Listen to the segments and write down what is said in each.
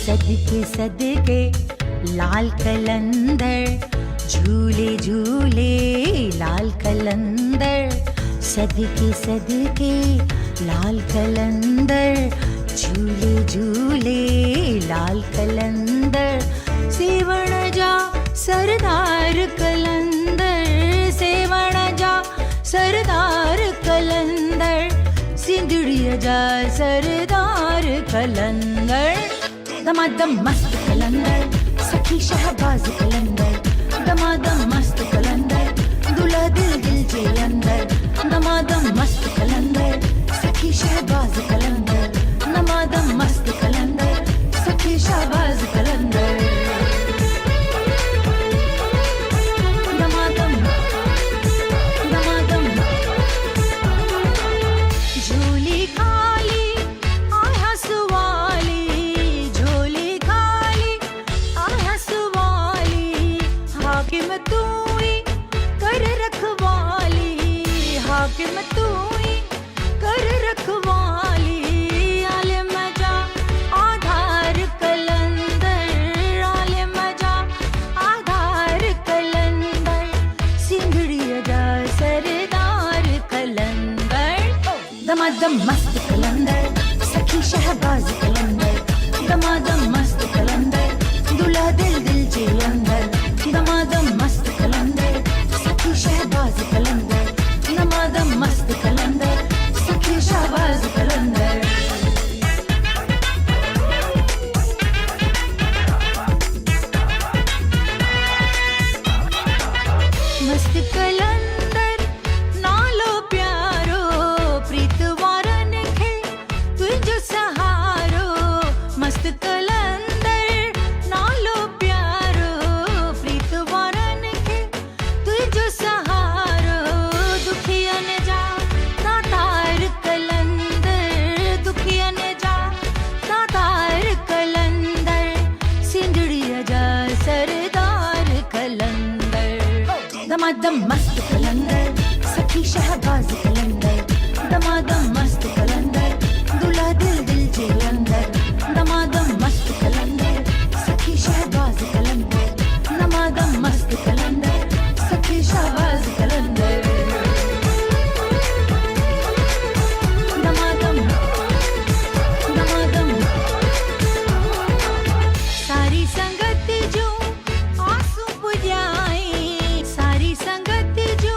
सदके सदके लाल कलंदर, झूले झूले लाल कलंदर। सदके सदके लाल कलंदर, झूले झूले लाल कलंदर। सेवण जा सरदार कलंदर, सेवण जा सरदार कलंदर। सिंधड़िया जा सरदार कलंदर। दमादम मस्त कलंदर, सखी शहबाज कलंदर। दमादम मस्त कलंदर, दूल्हा दिल दिल के अंदर। दमादम मस्त कलंदर, सखी शहबाज कलंदर। दमादम मस्त कलंदर, सखी शहबाज कलंदर। दमादम दमादम झोली खाली आया सुवाली, झोली खाली आया सुवाली। हाकिम तू ही कर रखवाली, हाकिम तू ही कर रखवाली। आलिम जा आधार कलंदर, आलिम जा आधार कलंदर। सिंधड़िया जा सरदार कलंदर। दमादम मस्त कलंदर, सखी शहबाज कलंदर। दमादम मस्त कलंदर, दूल्हा दिल दिल के अंदर। दमादम मस्त कलंदर, सखी शहबाज कलंदर। दमादम मस्त कलंदर, सखी शहबाज कलंदर। मस्त कलंदर नालो प्यारो, प्रीत वारन खे तुझो सहारो। मस्त कलंदर नालो प्यारो, प्रीत वारन खे तुझो सहारो। दुखियन जा दातार कलंदर, दुखियन जा दातार कलंदर। सिंधड़िया जा सरदार कलंदर। दमादम मस्त कलंदर, सखी शहबाज कलंदर। दमादम मस्त कलंदर, दूल्हा दिल दिल के अंदर। दमादम मस्त कलंदर, सखी शहबाज कलंदर। दमादम मस्त कलंदर, सखी शहबाज कलंदर। दमादम दमादम सारी संगत जो आंसू पुजाई, सारी संगत जो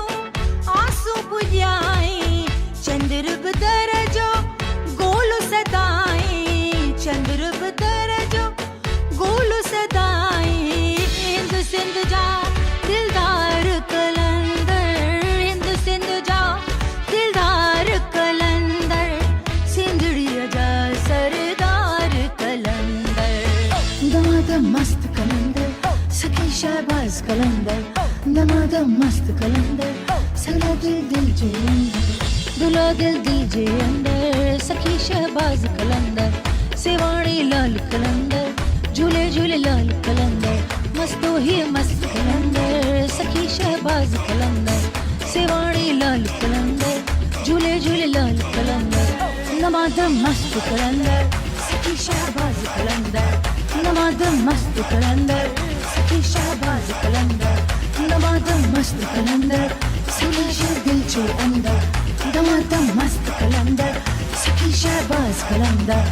आंसू पुजाई। चंद्र बदर जो गोल सदाई, चंद्र बदर जो गोल सदाई। हिंद सिंध जा दिलदार कलंदर, हिंद सिंध जा दिलदार कलंदर। सिंधड़िया जा सरदार कलंदर। दमादम मस्त कलंदर, सखी शहबाज कलंदर। दमादम मस्त कलंदर, सगला दिल दिल जे अंदर। दूल्हा दिल दिल जे अंदर, सखी शहबाज कलंदर। सेवाणी लाल कलंदर, झूले झूले लाल कलंदर। मस्तो ही मस्त कलंदर, सखी शहबाज कलंदर। सेवाणी लाल कलंदर, झूले झूले लाल कलंदर। दमादम मस्त कलंदर, सखी शहबाज कलंदर। दमादम मस्त कलंदर, सखी शहबाज कलंदर। दमादम मस्त कलंदर, सखी दिल के अंदर। दमादम मस्त कलंदर, सखी शहबाज कलंदर।